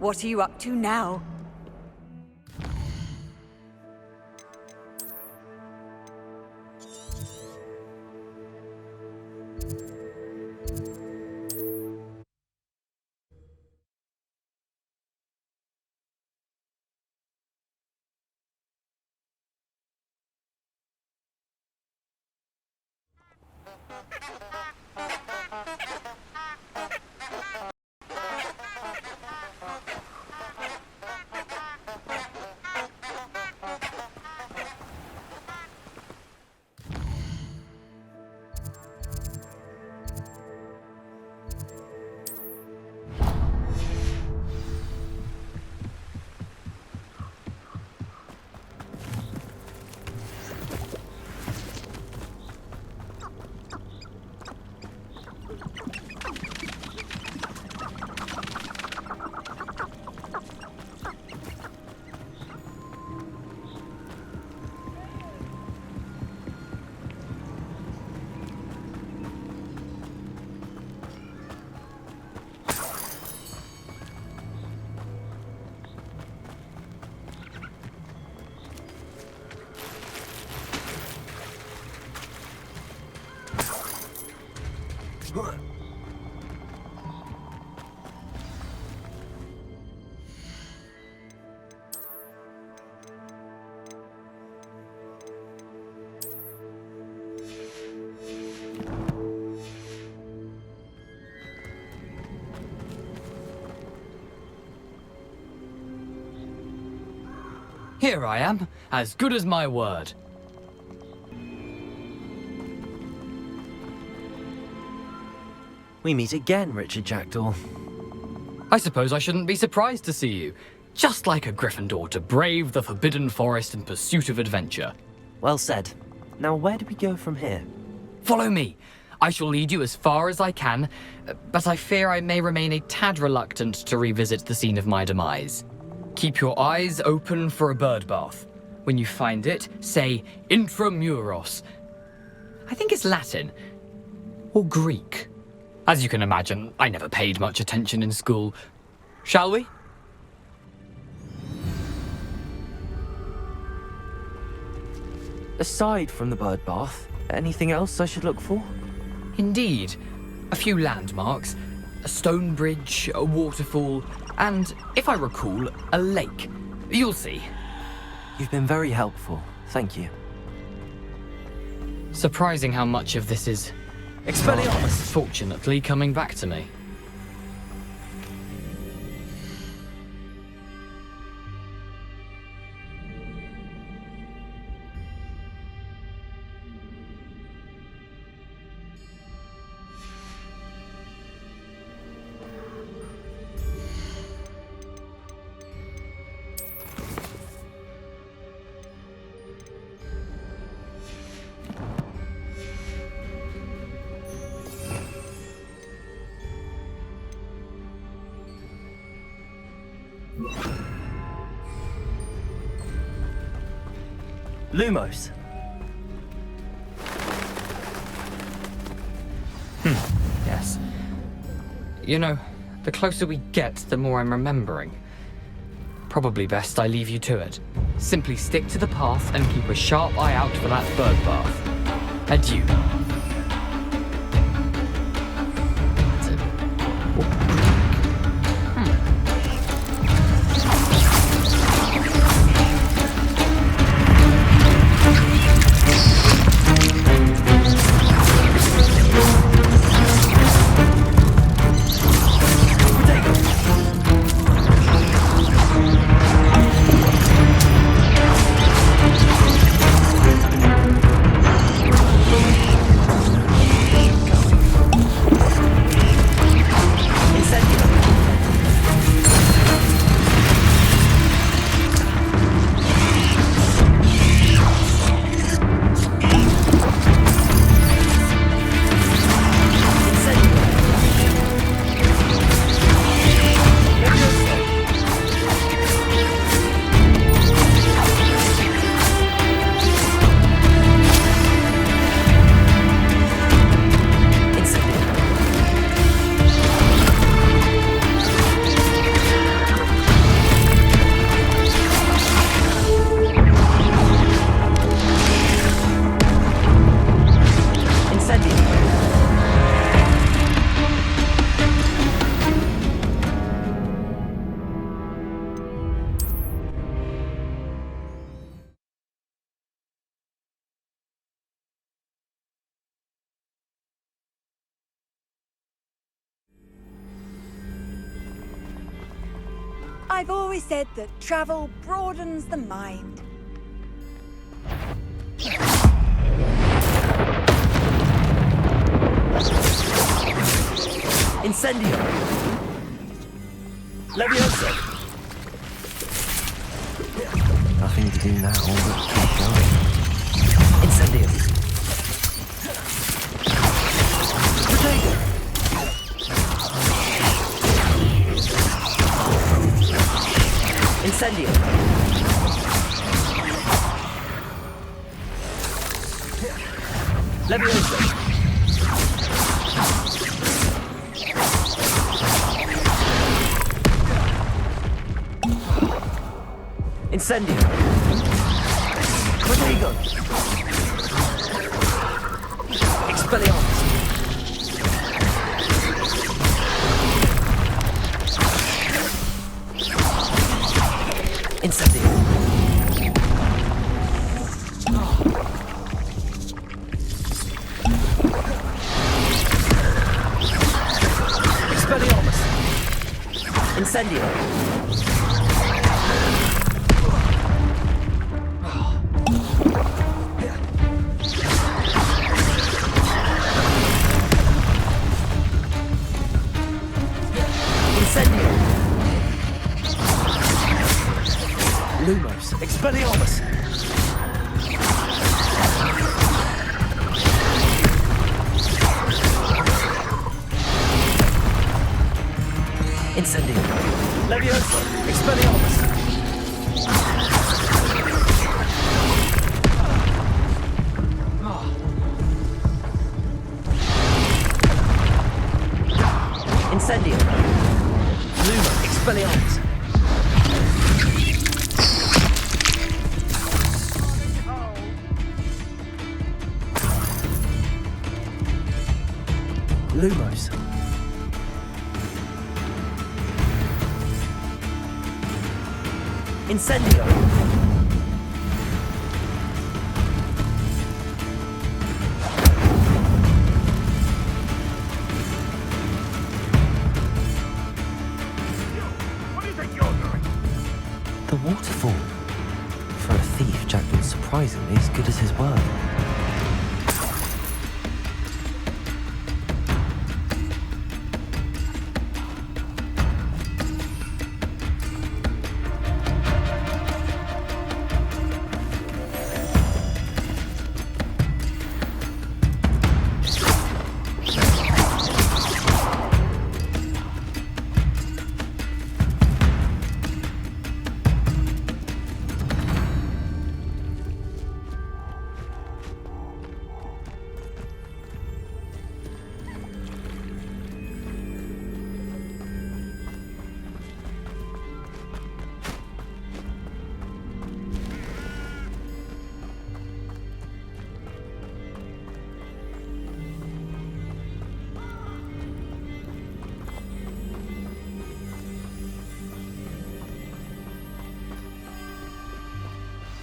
What are you up to now? Here I am, as good as my word. We meet again, Richard Jackdaw. I suppose I shouldn't be surprised to see you. Just like a Gryffindor to brave the Forbidden Forest in pursuit of adventure. Well said. Now, where do we go from here? Follow me. I shall lead you as far as I can, but I fear I may remain a tad reluctant to revisit the scene of my demise. Keep your eyes open for a bird bath. When you find it, say intramuros. I think it's Latin. Or Greek. As you can imagine, I never paid much attention in school. Shall we? Aside from the bird bath, anything else I should look for? Indeed. A few landmarks, a stone bridge, a waterfall, and, if I recall, a lake. You'll see. You've been very helpful. Thank you. Surprising how much of this is, Expelliarmus! fortunately, coming back to me. Lumos. Yes. You know, the closer we get, the more I'm remembering. Probably best I leave you to it. Simply stick to the path and keep a sharp eye out for that bird bath. Adieu. That's it. I've always said that travel broadens the mind. Incendio! Leviosa! Nothing to do now but keep going. Incendio! Potato! Incendio! Leviosa! Incendio! Protego! Expelliarmus! Incendio! Expelliarmus! Incendio! Lumos, Expelliarmus! Incendio! Leviosa, Expelliarmus! Incendio! Luma, Expelliarmus! Lumos. Incendio. What do you think you're doing? The waterfall. For a thief, Jack was surprisingly as good as his word.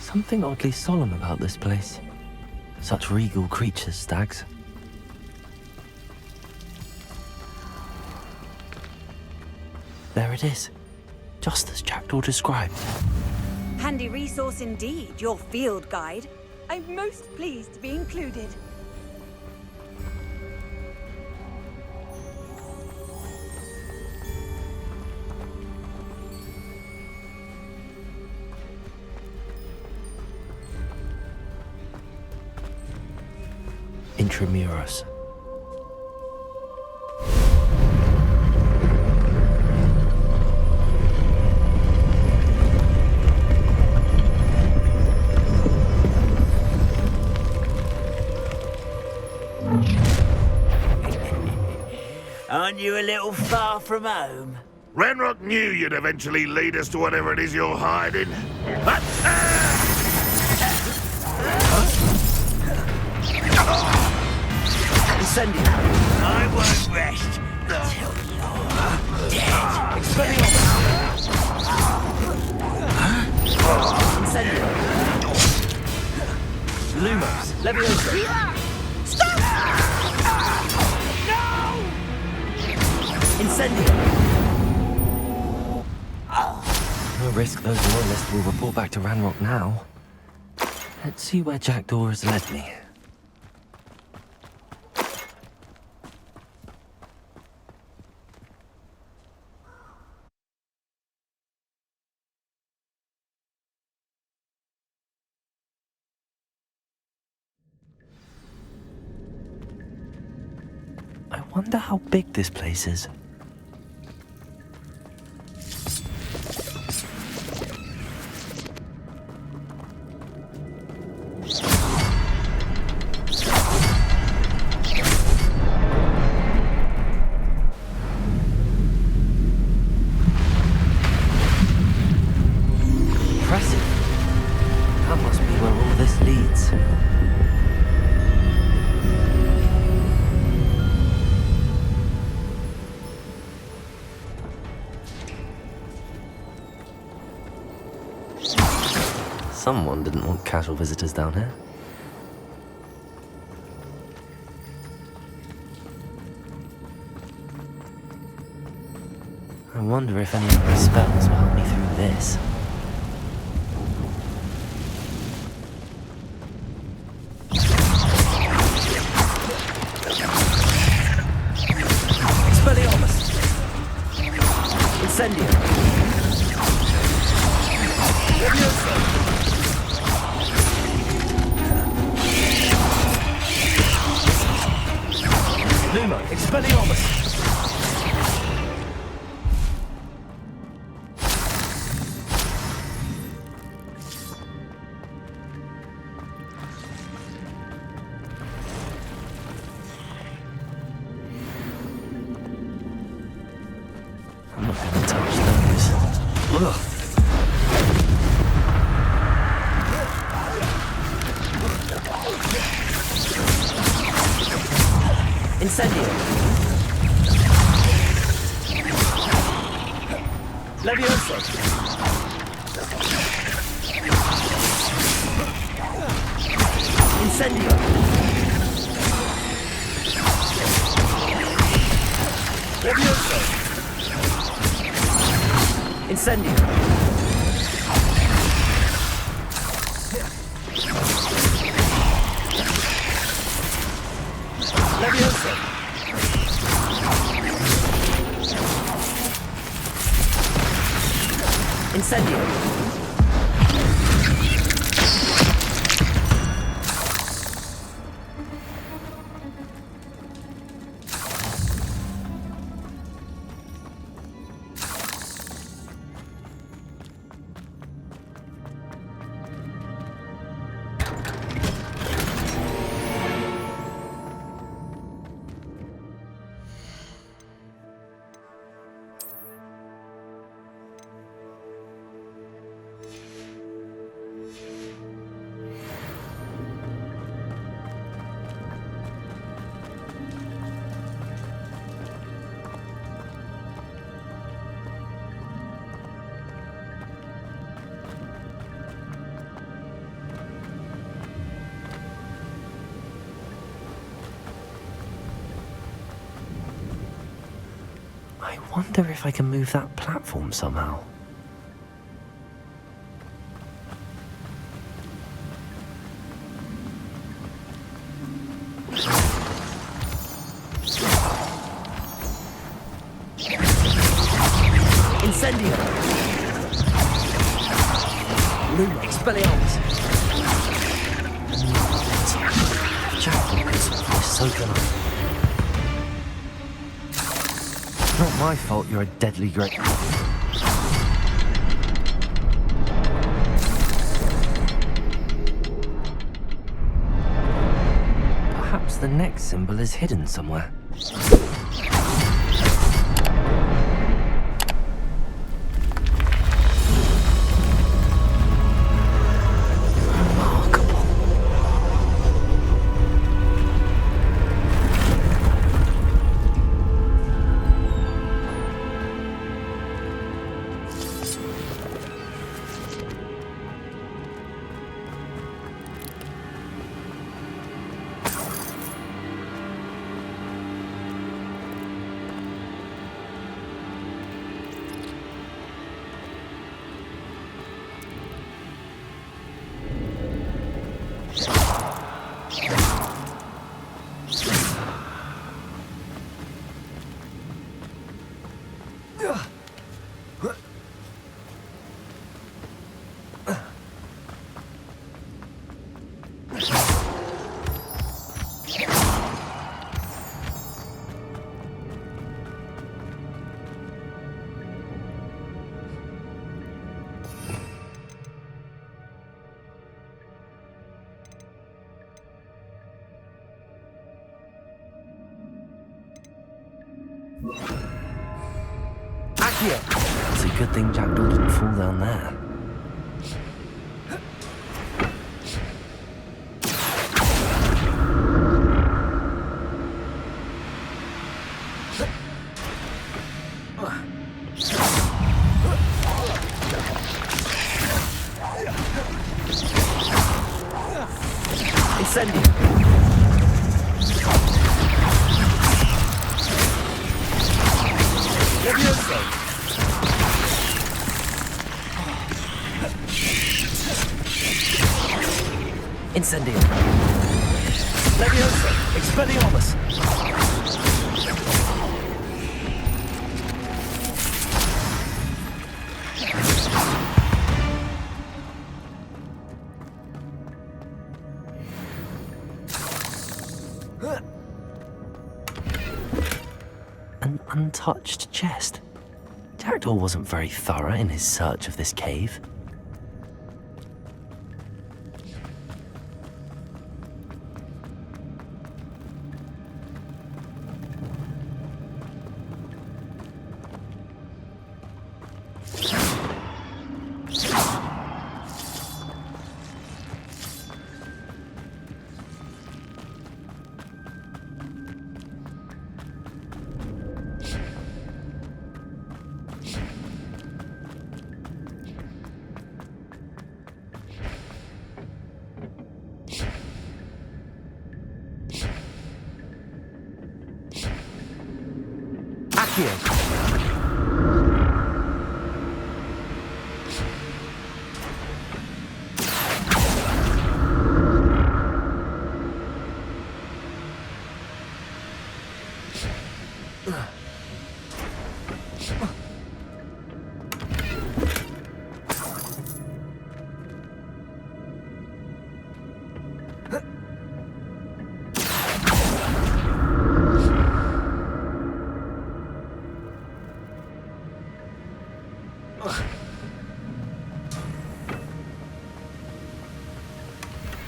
Something oddly solemn about this place. Such regal creatures, stags. There it is, just as Jackdaw described. Handy resource indeed, your field guide. I'm most pleased to be included. Intramuros. Aren't you a little far from home? Renrock knew you'd eventually lead us to whatever it is you're hiding. Incendio. I won't rest until you're dead. Expelliarmus. Incendio. Lumos. Leviosa. Incendio. no risk those loyalists will report back to Ranrock now. Let's see where Jackdaw has led me. I wonder how big this place is. Impressive. That must be where all this leads. Someone didn't want casual visitors down here. I wonder if any of my spells will help me through this. Expelliarmus! Incendio! Leviosa! Luma, Expelliarmus! I'm not gonna touch those. Ugh. Incendio! Leviosa! Incendio! Leviosa! Incendio! Leviosa! Incendio! I wonder if I can move that platform somehow. Incendio! Luma, Expelliarmus! Jackdaw can solve this, so can I. Not my fault you're a deadly great. Perhaps the next symbol is hidden somewhere. Remarkable. It's a good thing Jackdaw didn't fall down there. Incendio! Levioso! Incendio! Levioso! Expelliarmus! An untouched chest. Jackdaw wasn't very thorough in his search of this cave.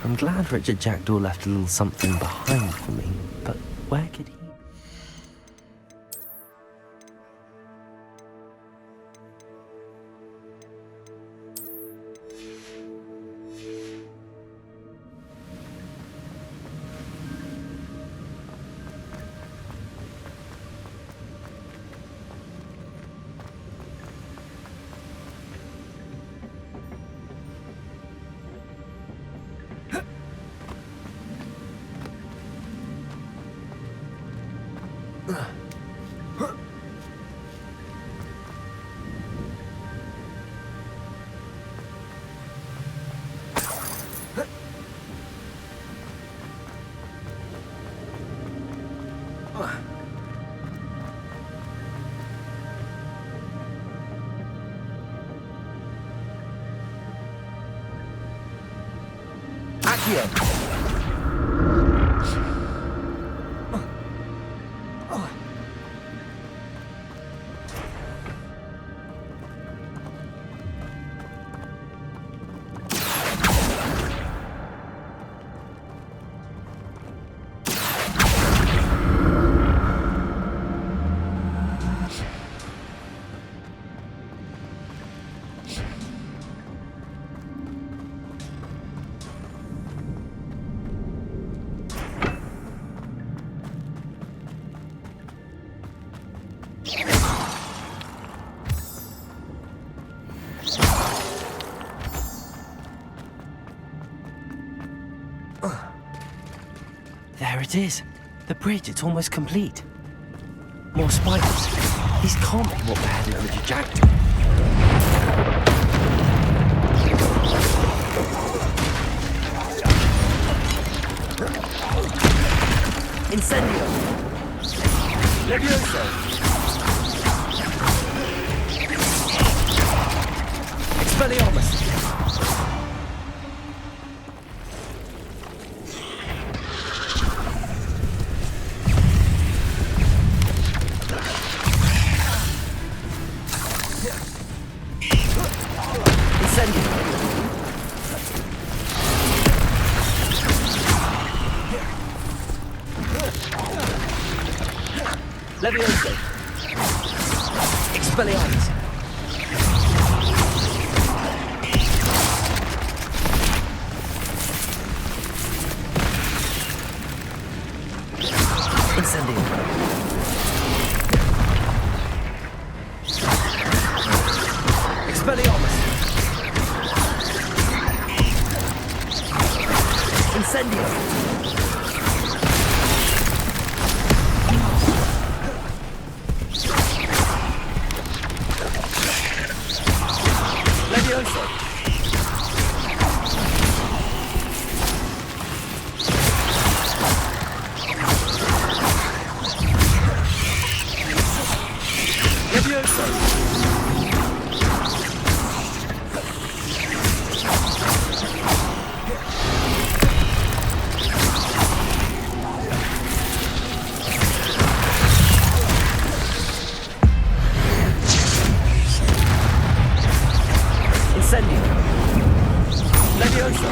I'm glad Richard Jackdaw left a little something behind for me, but where could he... There it is. The bridge, it's almost complete. More spiders. These can't be what beheaded Richard Jackdaw. Incendio! Levioso! Expelliarmus! Levioso! Expelliarmus! Incendio! Expelliarmus! Incendio! Levioso! Levioso! Incendio! Levioso!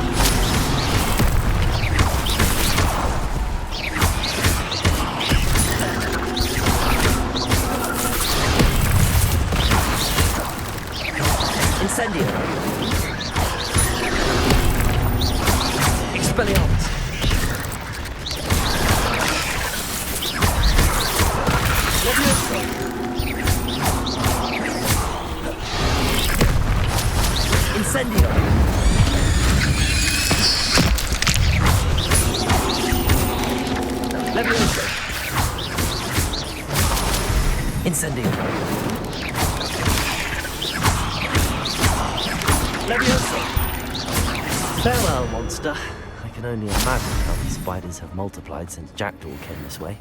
Incendio! Expelliarmus! Levioso! Incendio! Levioso! Incendio! Levioso! Farewell, monster. I can only imagine how these spiders have multiplied since Jackdaw came this way.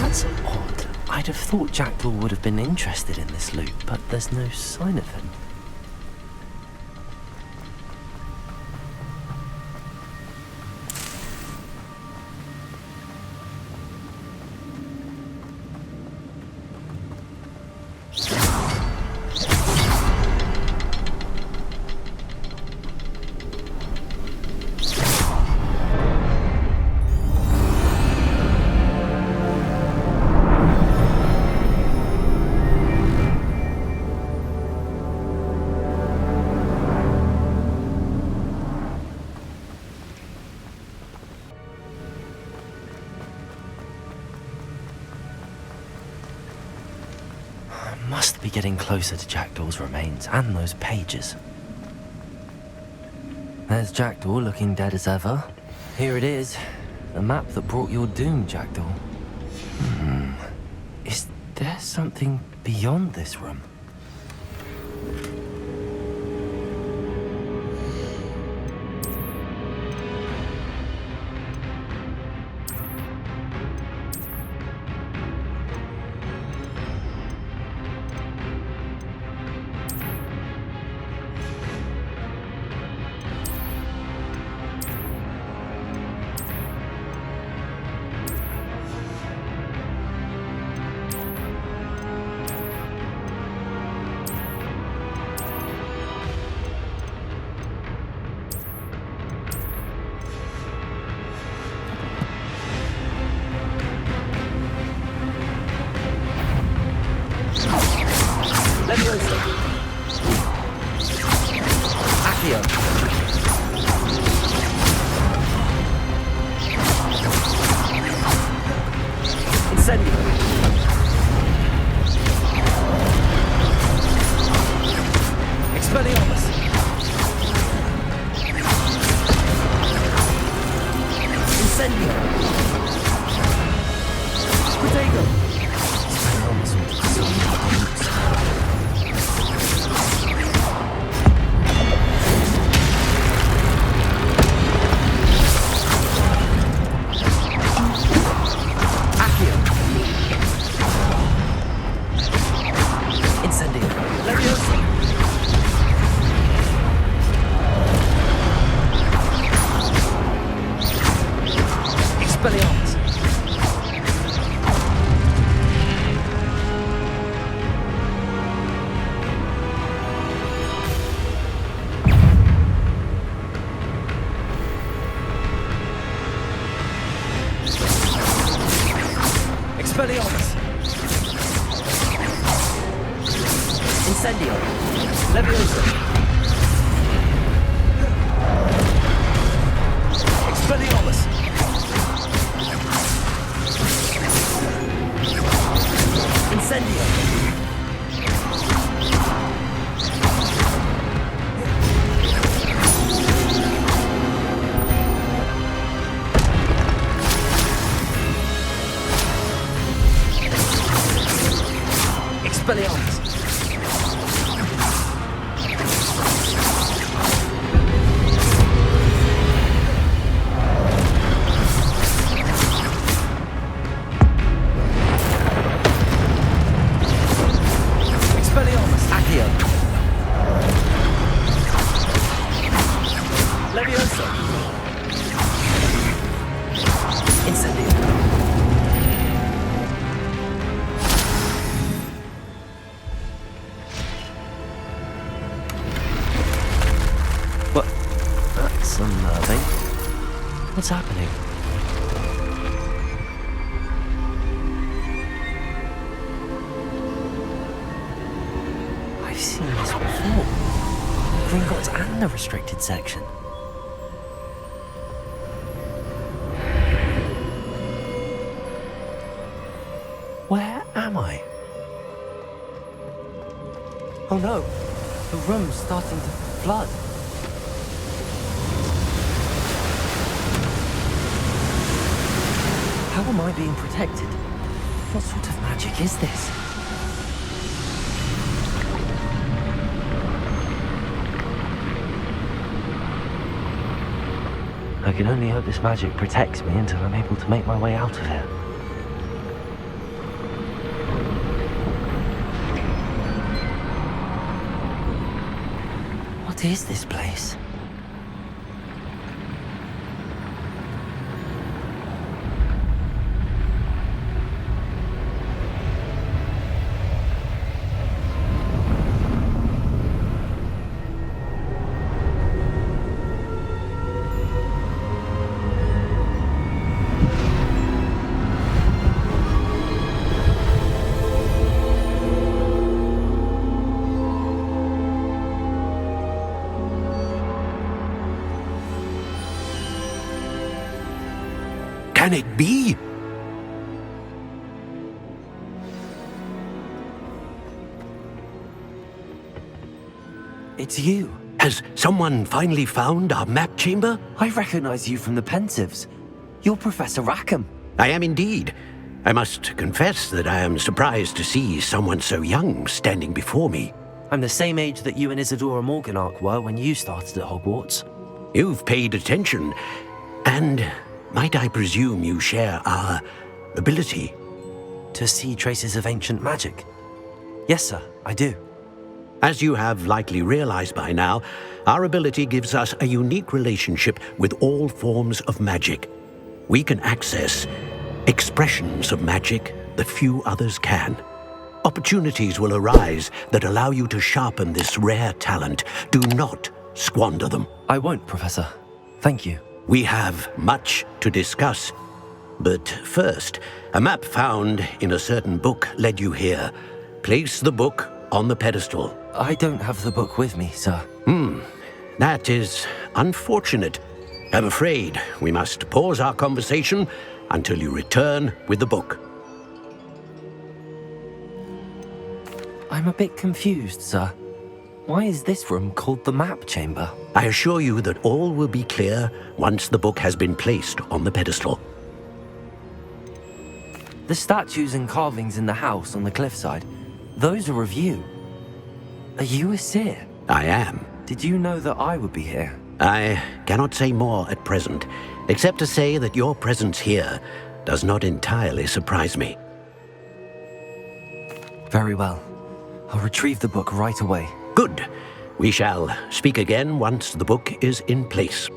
That's odd. I'd have thought Jackdaw would have been interested in this loot, but there's no sign of him. Must be getting closer to Jackdaw's remains and those pages. There's Jackdaw looking dead as ever. Here it is, the map that brought your doom, Jackdaw. Is there something beyond this room? Levioso! Accio! Incendio! Expelliarmus! Incendio! Protego! Expelliarmus with so many boots. Incendio! Leviosa! Expelliarmus! Incendio! Expelliarmus! Expelliarmus! Accio! Leviosa! Incendio! What? That's unnerving. What's happening? I've seen this before. Gringotts and the restricted section. Where am I? Oh no, the room's starting to flood. How am I being protected? What sort of magic is this? I can only hope this magic protects me until I'm able to make my way out of here. What is this place? Can it be? It's you. Has someone finally found our map chamber? I recognize you from the Pensives. You're Professor Rackham. I am indeed. I must confess that I am surprised to see someone so young standing before me. I'm the same age that you and Isadora Morganach were when you started at Hogwarts. You've paid attention, and might I presume you share our ability? To see traces of ancient magic? Yes, sir, I do. As you have likely realized by now, our ability gives us a unique relationship with all forms of magic. We can access expressions of magic that few others can. Opportunities will arise that allow you to sharpen this rare talent. Do not squander them. I won't, Professor. Thank you. We have much to discuss. But first, a map found in a certain book led you here. Place the book on the pedestal. I don't have the book with me, sir. That is unfortunate. I'm afraid we must pause our conversation until you return with the book. I'm a bit confused, sir. Why is this room called the map chamber? I assure you that all will be clear once the book has been placed on the pedestal. The statues and carvings in the house on the cliffside, those are of you. Are you a seer? I am. Did you know that I would be here? I cannot say more at present, except to say that your presence here does not entirely surprise me. Very well. I'll retrieve the book right away. Good. We shall speak again once the book is in place.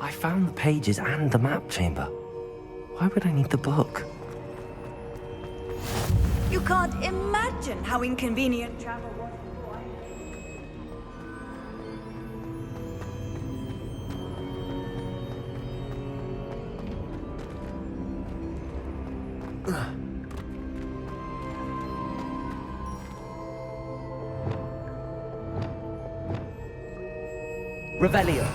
I found the pages and the map chamber. Why would I need the book? You can't imagine how inconvenient travel was. Revelio.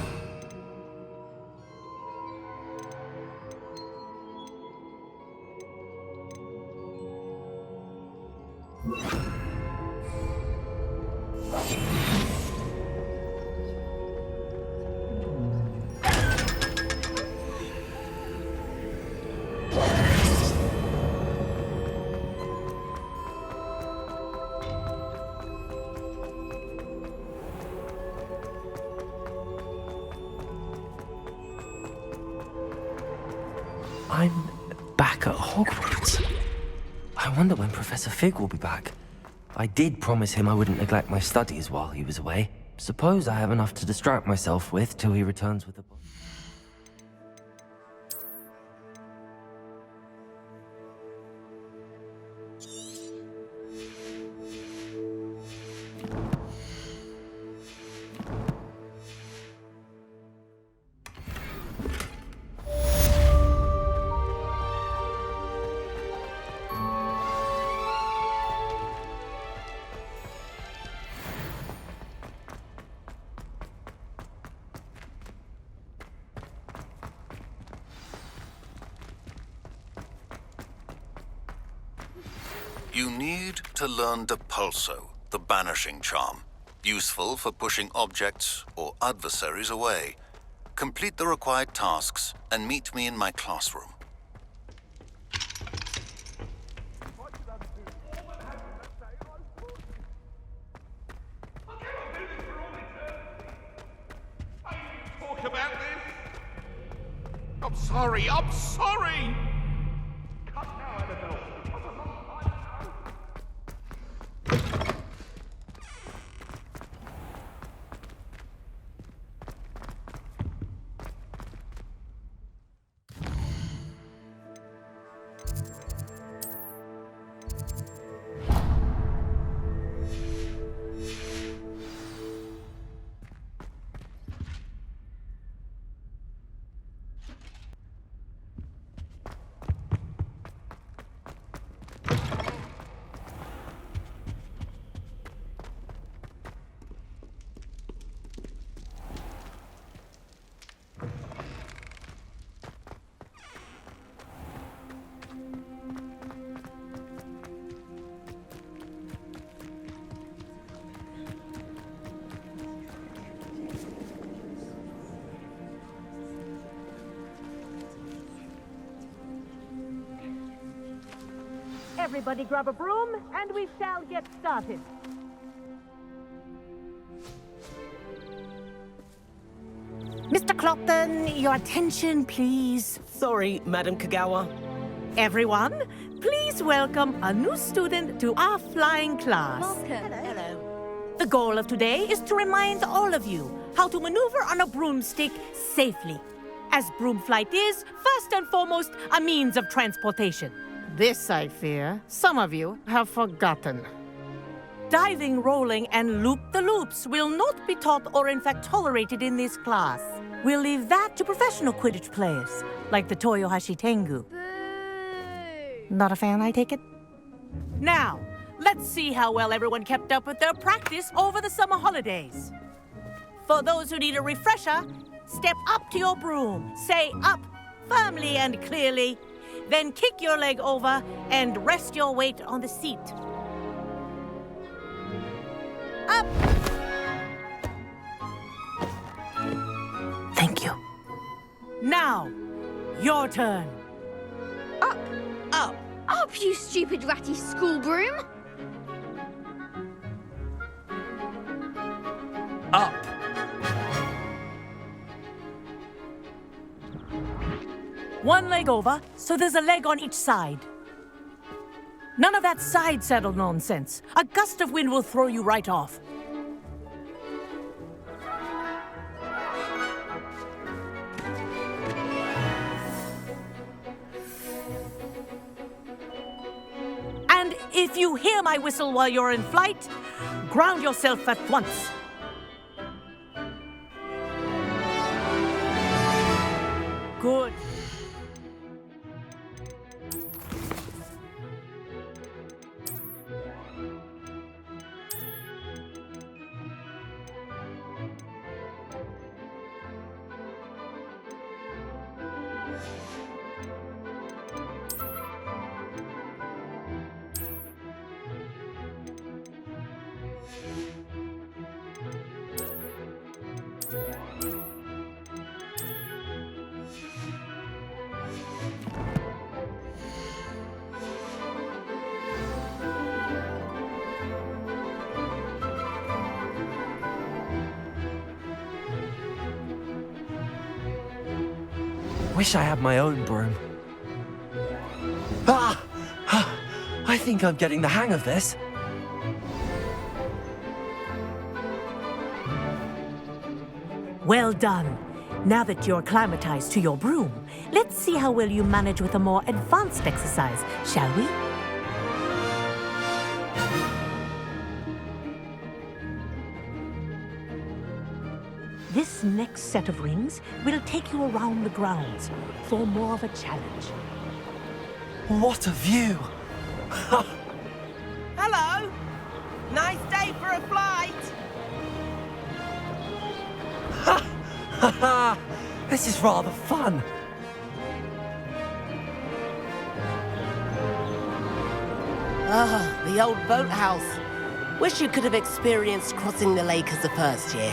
I'm back at Hogwarts. I wonder when Professor Fig will be back. I did promise him I wouldn't neglect my studies while he was away. Suppose I have enough to distract myself with till he returns with the book. You need to learn Depulso, the banishing charm. Useful for pushing objects or adversaries away. Complete the required tasks and meet me in my classroom. Talk about this? I'm sorry, I'm sorry! Cut now, Annabelle. Everybody grab a broom, and we shall get started. Mr. Clopton, your attention, please. Sorry, Madam Kagawa. Everyone, please welcome a new student to our flying class. Hello. The goal of today is to remind all of you how to maneuver on a broomstick safely, as broom flight is, first and foremost, a means of transportation. This, I fear, some of you have forgotten. Diving, rolling, and loop-the-loops will not be taught or in fact tolerated in this class. We'll leave that to professional Quidditch players, like the Toyohashi Tengu. Not a fan, I take it? Now, let's see how well everyone kept up with their practice over the summer holidays. For those who need a refresher, step up to your broom, say up firmly and clearly, then kick your leg over and rest your weight on the seat. Up! Thank you. Now, your turn. Up! Up! Up, you stupid ratty school broom! Up. One leg over, so there's a leg on each side. None of that side saddle nonsense. A gust of wind will throw you right off. If you hear my whistle while you're in flight, ground yourself at once. Good. Wish I had my own broom. I think I'm getting the hang of this. Well done. Now that you're acclimatized to your broom, let's see how well you manage with a more advanced exercise, shall we? This next set of rings will take you around the grounds for more of a challenge. What a view! Hello! Nice day for a flight! This is rather fun. Ah, the old boathouse. Wish you could have experienced crossing the lake as a first year.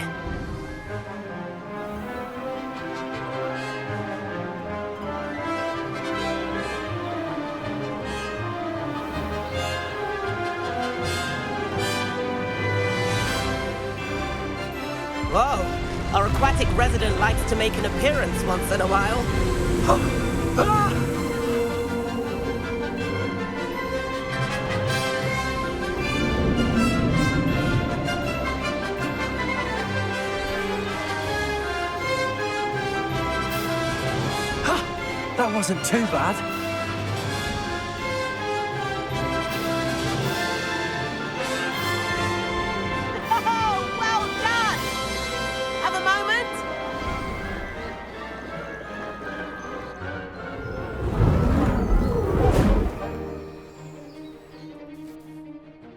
Whoa! Our aquatic resident likes to make an appearance once in a while. That wasn't too bad. Oh, well done! Have a moment?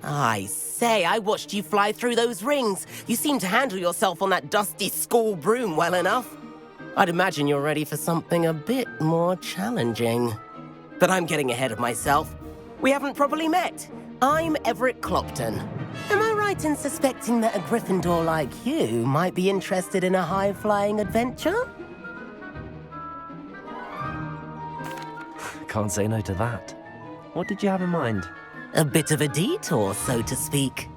I say, I watched you fly through those rings. You seem to handle yourself on that dusty school broom well enough. I'd imagine you're ready for something a bit more challenging. But I'm getting ahead of myself. We haven't properly met. I'm Everett Clopton. Am I right in suspecting that a Gryffindor like you might be interested in a high-flying adventure? Can't say no to that. What did you have in mind? A bit of a detour, so to speak.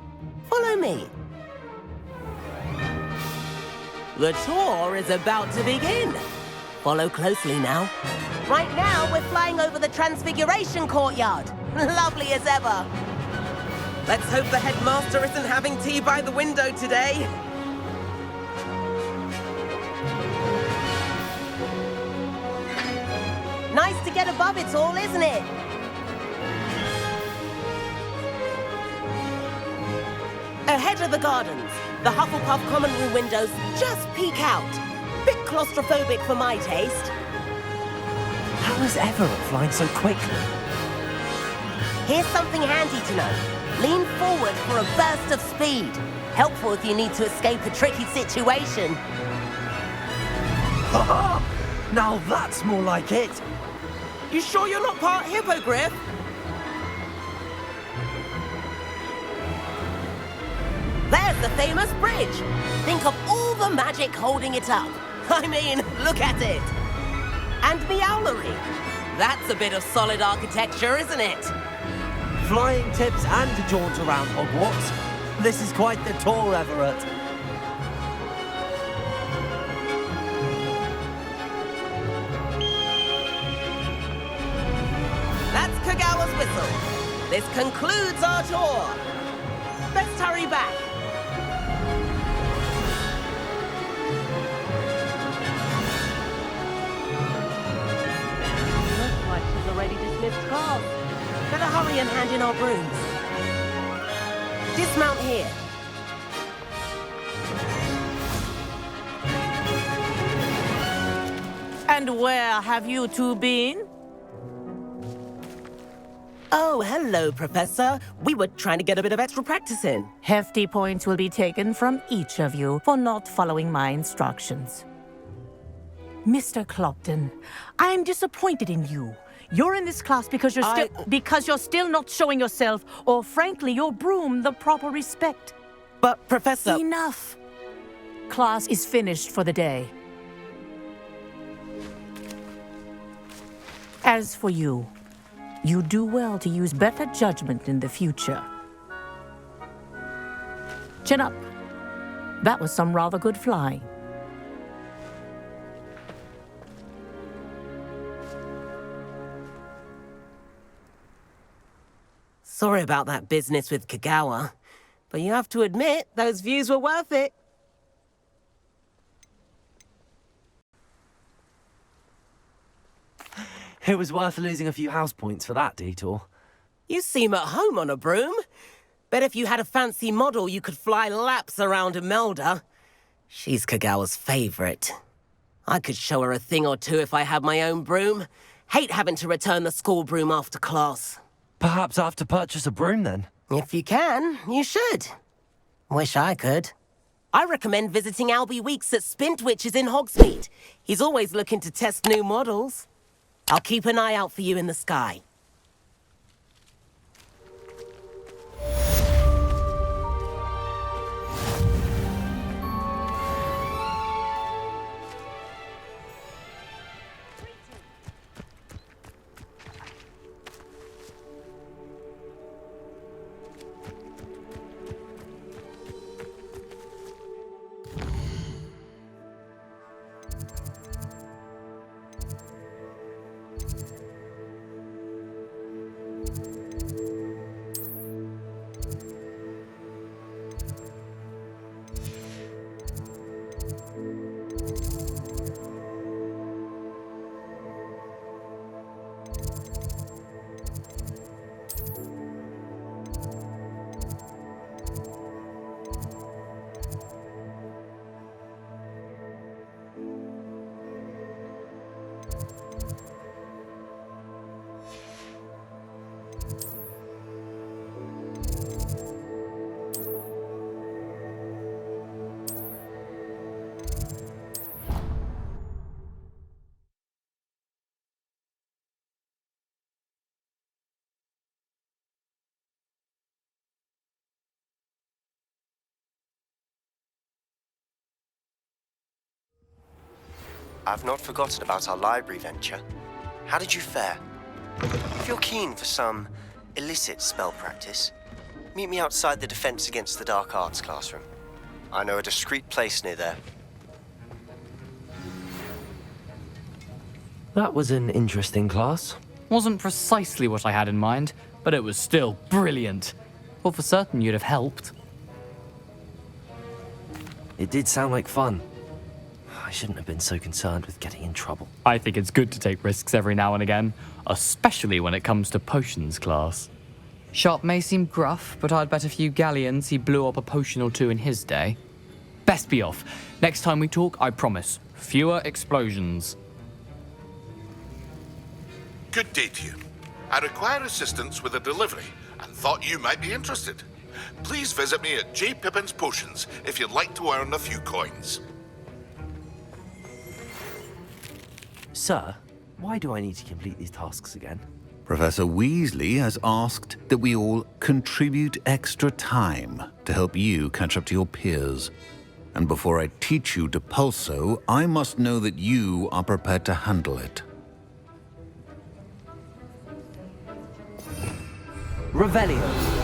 Follow me. The tour is about to begin. Follow closely now. Right now, we're flying over the Transfiguration Courtyard. Lovely as ever. Let's hope the headmaster isn't having tea by the window today. Nice to get above it all, isn't it? Ahead of the gardens, the Hufflepuff common room windows just peek out. Bit claustrophobic for my taste. How is Everett flying so quickly? Here's something handy to know. Lean forward for a burst of speed. Helpful if you need to escape a tricky situation. Now that's more like it. You sure you're not part hippogriff? There's the famous bridge. Think of all the magic holding it up. I mean, look at it. And Meowlery. That's a bit of solid architecture, isn't it? Flying tips and a jaunt around Hogwarts. This is quite the tour, Everett. That's Kagawa's whistle. This concludes our tour. Best hurry back. Looks like she's already dismissed class. Better hurry and hand in our brooms. Dismount here. And where have you two been? Oh, hello, Professor. We were trying to get a bit of extra practice in. Hefty points will be taken from each of you for not following my instructions. Mr. Clopton, I'm disappointed in you. You're in this class because you're still not showing yourself, or frankly, your broom, the proper respect. But, Professor... Enough. Class is finished for the day. As for you, you do well to use better judgment in the future. Chin up. That was some rather good flying. Sorry about that business with Kagawa, but you have to admit, those views were worth it. It was worth losing a few house points for that detour. You seem at home on a broom. Bet if you had a fancy model, you could fly laps around Imelda. She's Kagawa's favorite. I could show her a thing or two if I had my own broom. Hate having to return the school broom after class. Perhaps I have to purchase a broom then? If you can, you should. Wish I could. I recommend visiting Albie Weeks at Spintwitches in Hogsmeade. He's always looking to test new models. I'll keep an eye out for you in the sky. I've not forgotten about our library venture. How did you fare? If you're keen for some illicit spell practice, meet me outside the Defense Against the Dark Arts classroom. I know a discreet place near there. That was an interesting class. Wasn't precisely what I had in mind, but it was still brilliant. Well, for certain you'd have helped. It did sound like fun. I shouldn't have been so concerned with getting in trouble. I think it's good to take risks every now and again, especially when it comes to potions class. Sharp may seem gruff, but I'd bet a few galleons he blew up a potion or two in his day. Best be off. Next time we talk, I promise, fewer explosions. Good day to you. I require assistance with a delivery and thought you might be interested. Please visit me at J. Pippin's Potions if you'd like to earn a few coins. Sir, why do I need to complete these tasks again? Professor Weasley has asked that we all contribute extra time to help you catch up to your peers. And before I teach you Depulso, I must know that you are prepared to handle it. Revelio.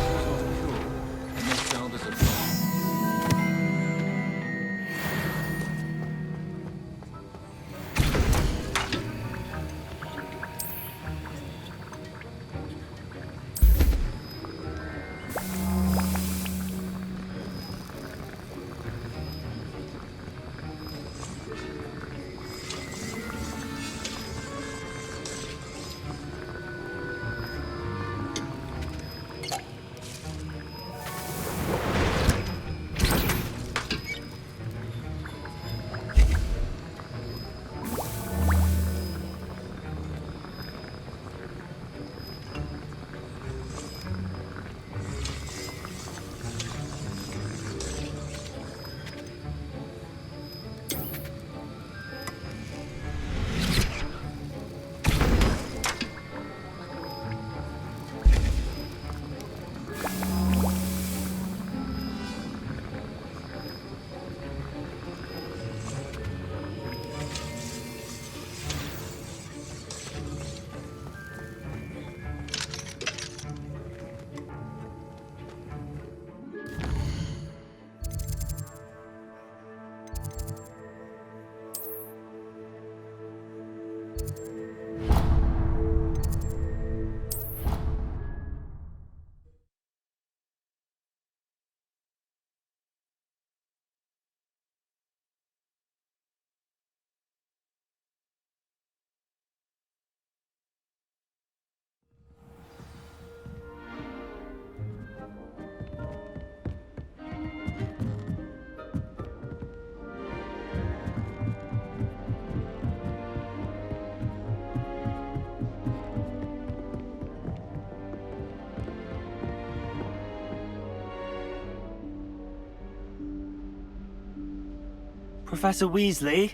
Professor Weasley?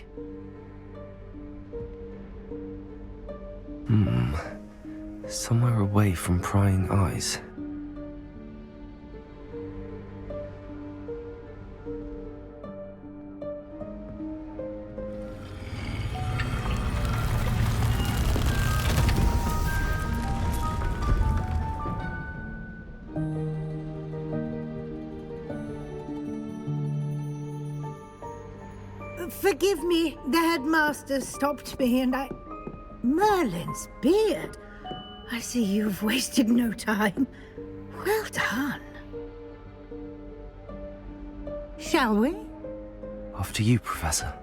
Somewhere away from prying eyes. Forgive me, the headmaster stopped me and I... Merlin's beard. I see you've wasted no time. Well done. Shall we? After you, Professor.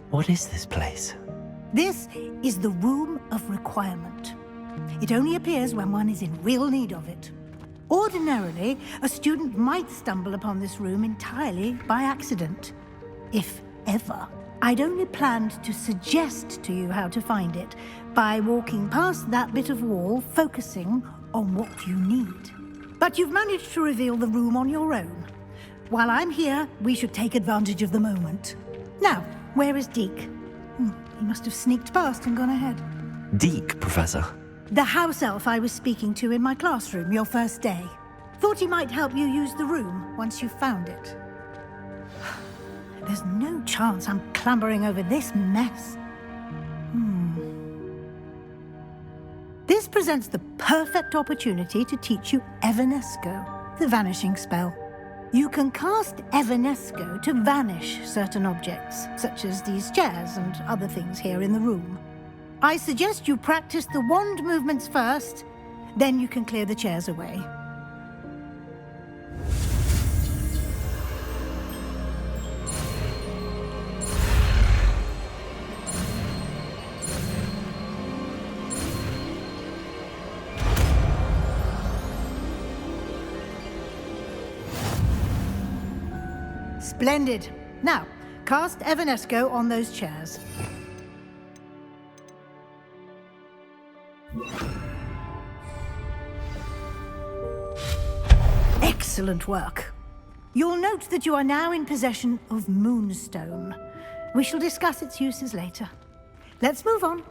What is this place? This is the Room of Requirement. It only appears when one is in real need of it. Ordinarily, a student might stumble upon this room entirely by accident. If ever. I'd only planned to suggest to you how to find it by walking past that bit of wall, focusing on what you need. But you've managed to reveal the room on your own. While I'm here, we should take advantage of the moment. Now, where is Deke? He must have sneaked past and gone ahead. Deke, Professor. The house elf I was speaking to in my classroom your first day. Thought he might help you use the room once you found it. There's no chance I'm clambering over this mess. This presents the perfect opportunity to teach you Evanesco, the vanishing spell. You can cast Evanesco to vanish certain objects, such as these chairs and other things here in the room. I suggest you practice the wand movements first, then you can clear the chairs away. Splendid. Now, cast Evanesco on those chairs. Excellent work. You'll note that you are now in possession of Moonstone. We shall discuss its uses later. Let's move on.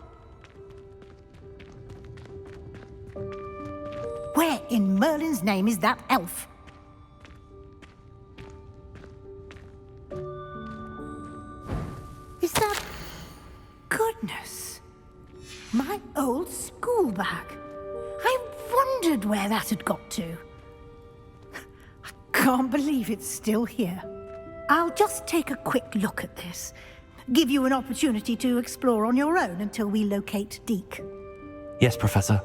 Where in Merlin's name is that elf? Is that... Goodness. My old school bag. I wondered where that had got to. I can't believe it's still here. I'll just take a quick look at this. Give you an opportunity to explore on your own until we locate Deke. Yes, Professor.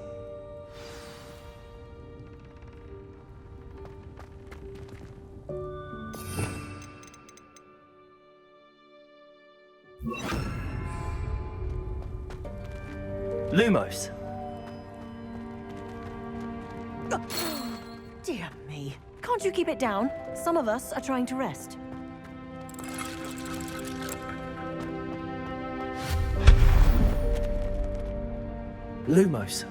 Lumos. Dear me. Can't you keep it down? Some of us are trying to rest. Lumos.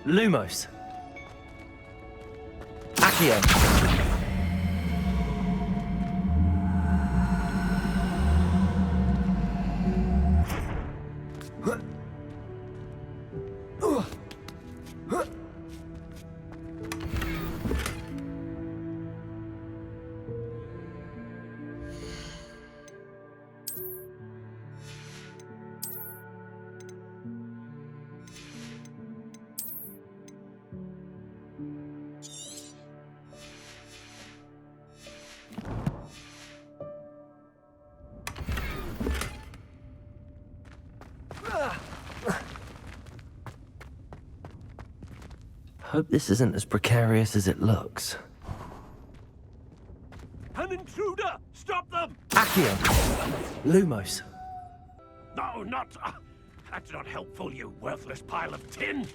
Lumos. Accio. Hope this isn't as precarious as it looks. An intruder! Stop them! Accio! Lumos. No, not... that's not helpful, you worthless pile of tin!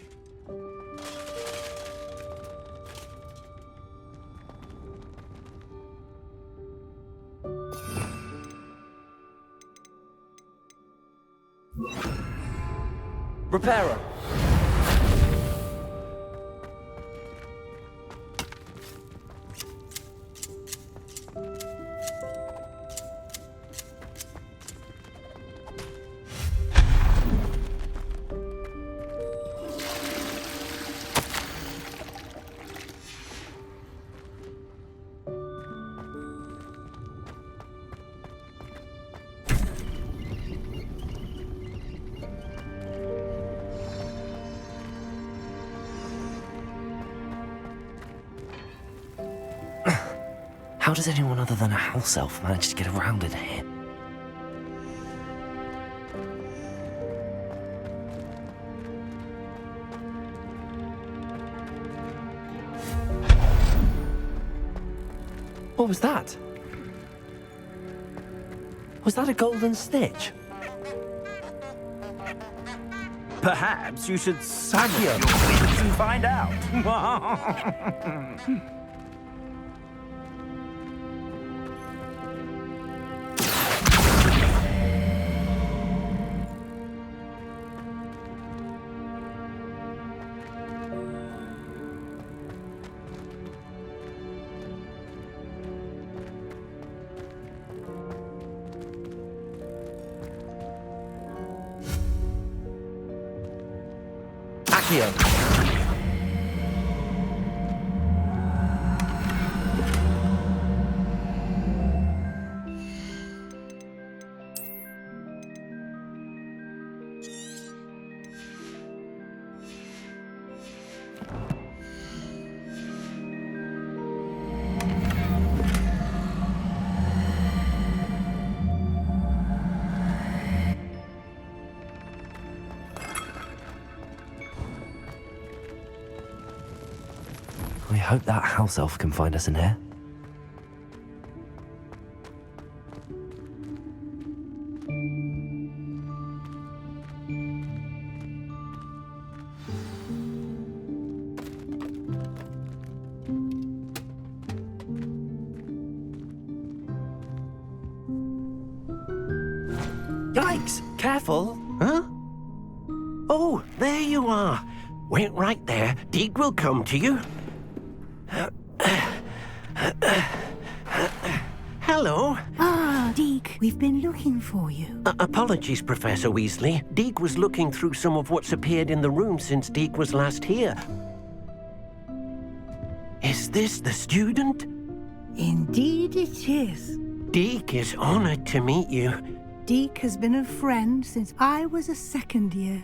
Reparo. How does anyone other than a house elf manage to get around in here? What was that? Was that a golden snitch? Perhaps you should summon your wits and find out. Accio. I hope that house elf can find us in here. Yikes! Careful! Huh? Oh, there you are. Wait right there. Deke will come to you. Hello. Ah, Deke, we've been looking for you. Apologies, Professor Weasley. Deke was looking through some of what's appeared in the room since Deke was last here. Is this the student? Indeed it is. Deke is honored to meet you. Deke has been a friend since I was a second year.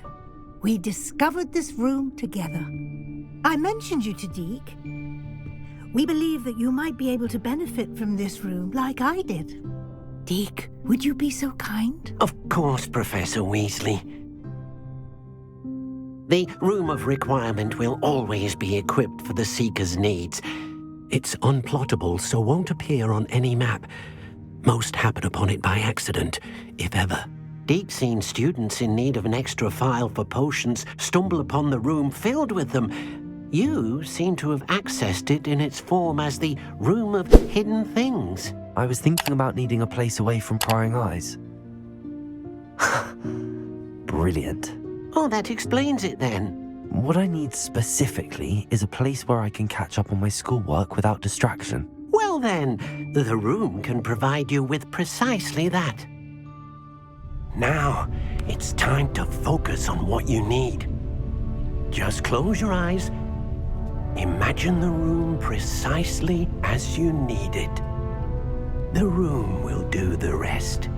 We discovered this room together. I mentioned you to Deke. We believe that you might be able to benefit from this room like I did. Deke, would you be so kind? Of course, Professor Weasley. The Room of Requirement will always be equipped for the Seeker's needs. It's unplottable, so won't appear on any map. Most happen upon it by accident, if ever. Deke's seen students in need of an extra file for potions stumble upon the room filled with them. You seem to have accessed it in its form as the Room of Hidden Things. I was thinking about needing a place away from prying eyes. Brilliant. Oh, that explains it then. What I need specifically is a place where I can catch up on my schoolwork without distraction. Well then, the room can provide you with precisely that. Now, it's time to focus on what you need. Just close your eyes. Imagine the room precisely as you need it. The room will do the rest.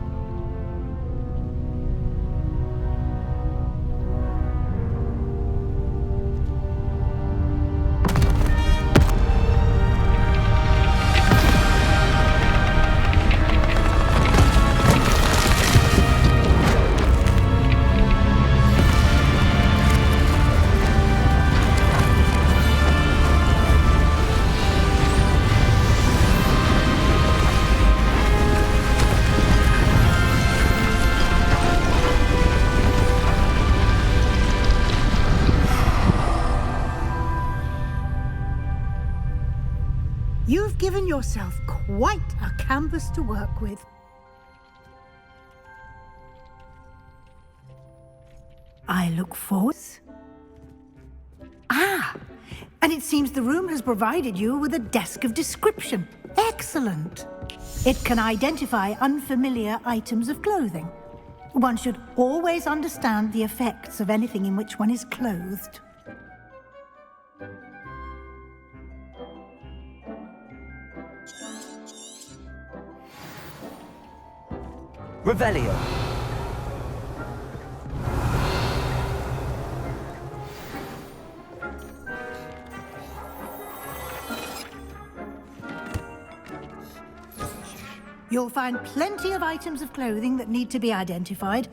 You've given yourself quite a canvas to work with. I look forward. Ah, and it seems the room has provided you with a desk of description. Excellent. It can identify unfamiliar items of clothing. One should always understand the effects of anything in which one is clothed. Revelio. You'll find plenty of items of clothing that need to be identified.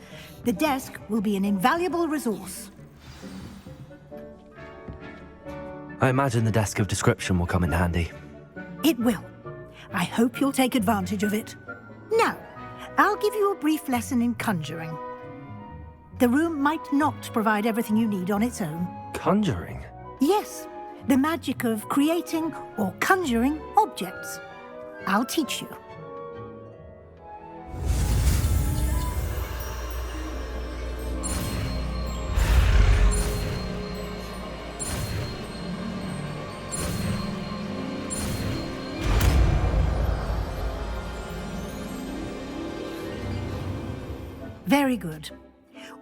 The desk will be an invaluable resource. I imagine the desk of description will come in handy. It will. I hope you'll take advantage of it. Now, I'll give you a brief lesson in conjuring. The room might not provide everything you need on its own. Conjuring? Yes, the magic of creating or conjuring objects. I'll teach you. Very good.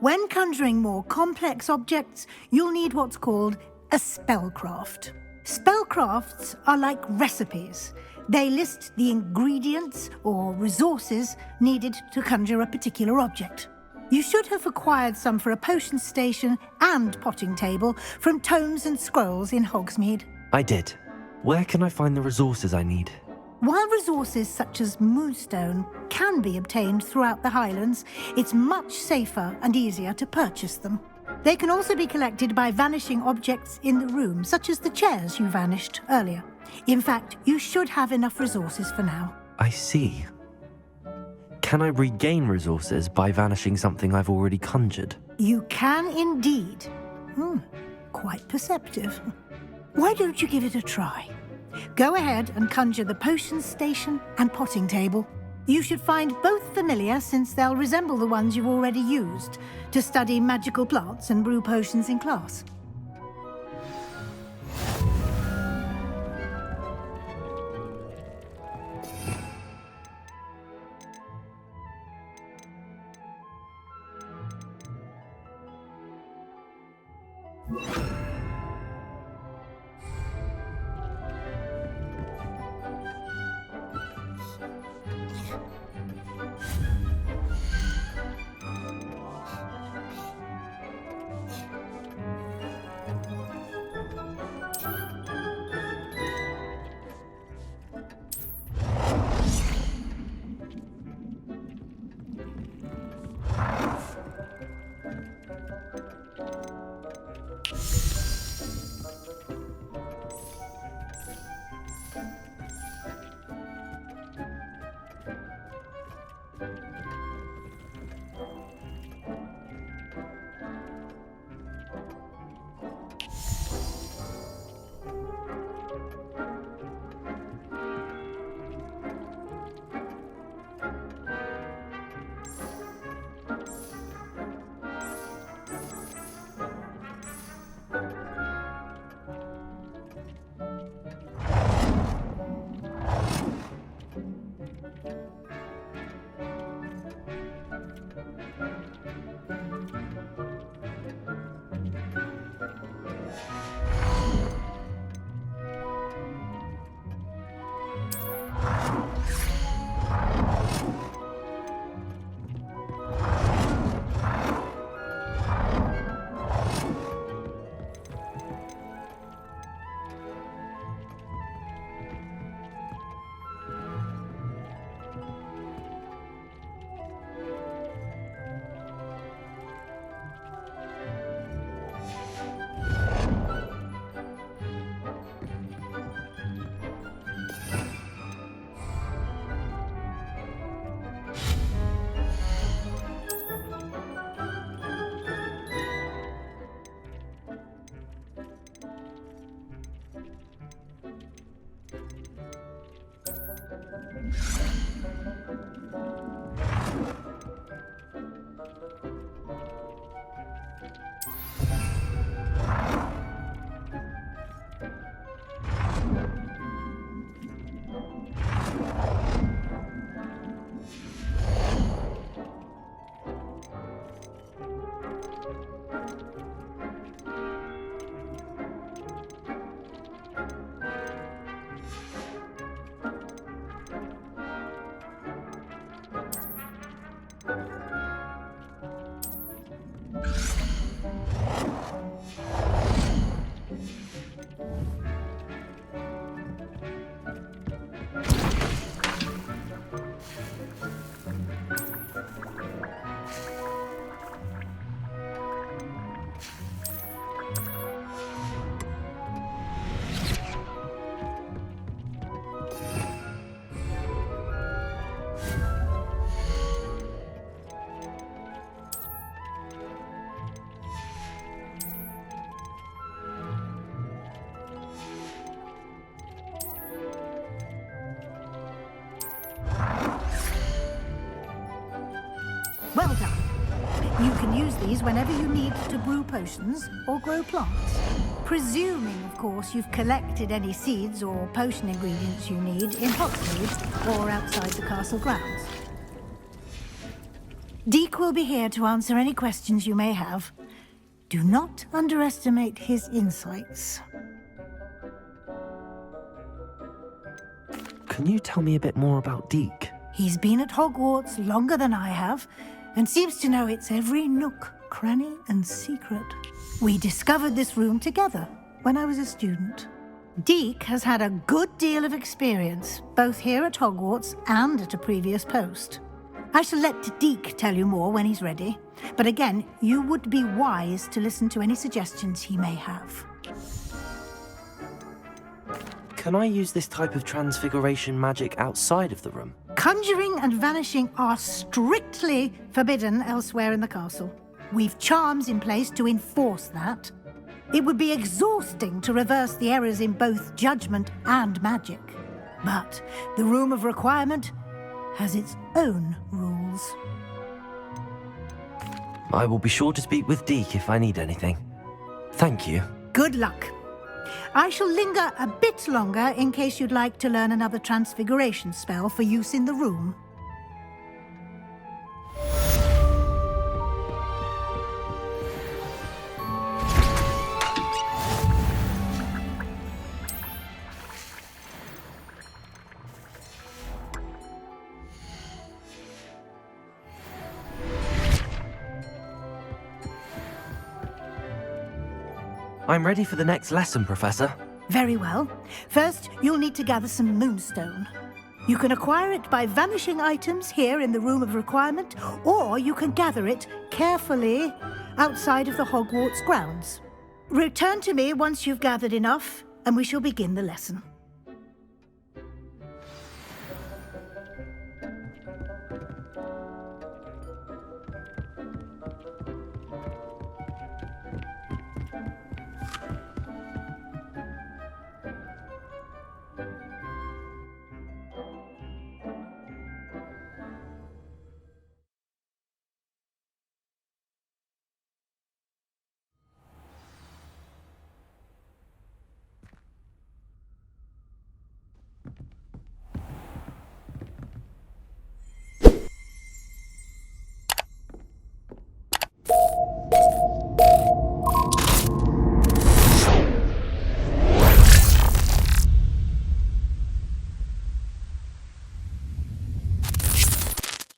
When conjuring more complex objects, you'll need what's called a spellcraft. Spellcrafts are like recipes. They list the ingredients or resources needed to conjure a particular object. You should have acquired some for a potion station and potting table from tomes and scrolls in Hogsmeade. I did. Where can I find the resources I need? While resources such as moonstone can be obtained throughout the Highlands, it's much safer and easier to purchase them. They can also be collected by vanishing objects in the room, such as the chairs you vanished earlier. In fact, you should have enough resources for now. I see. Can I regain resources by vanishing something I've already conjured? You can indeed. Quite perceptive. Why don't you give it a try? Go ahead and conjure the potion station and potting table. You should find both familiar, since they'll resemble the ones you've already used to study magical plants and brew potions in class. Well done. You can use these whenever you need to brew potions or grow plants. Presuming, of course, you've collected any seeds or potion ingredients you need in Hogsmeade or outside the castle grounds. Deke will be here to answer any questions you may have. Do not underestimate his insights. Can you tell me a bit more about Deke? He's been at Hogwarts longer than I have, and seems to know its every nook, cranny, and secret. We discovered this room together when I was a student. Deke has had a good deal of experience, both here at Hogwarts and at a previous post. I shall let Deke tell you more when he's ready, but again, you would be wise to listen to any suggestions he may have. Can I use this type of transfiguration magic outside of the room? Conjuring and vanishing are strictly forbidden elsewhere in the castle. We've charms in place to enforce that. It would be exhausting to reverse the errors in both judgment and magic. But the Room of Requirement has its own rules. I will be sure to speak with Deke if I need anything. Thank you. Good luck. I shall linger a bit longer in case you'd like to learn another transfiguration spell for use in the room. I'm ready for the next lesson, Professor. Very well. First, you'll need to gather some moonstone. You can acquire it by vanishing items here in the Room of Requirement, or you can gather it carefully outside of the Hogwarts grounds. Return to me once you've gathered enough, and we shall begin the lesson.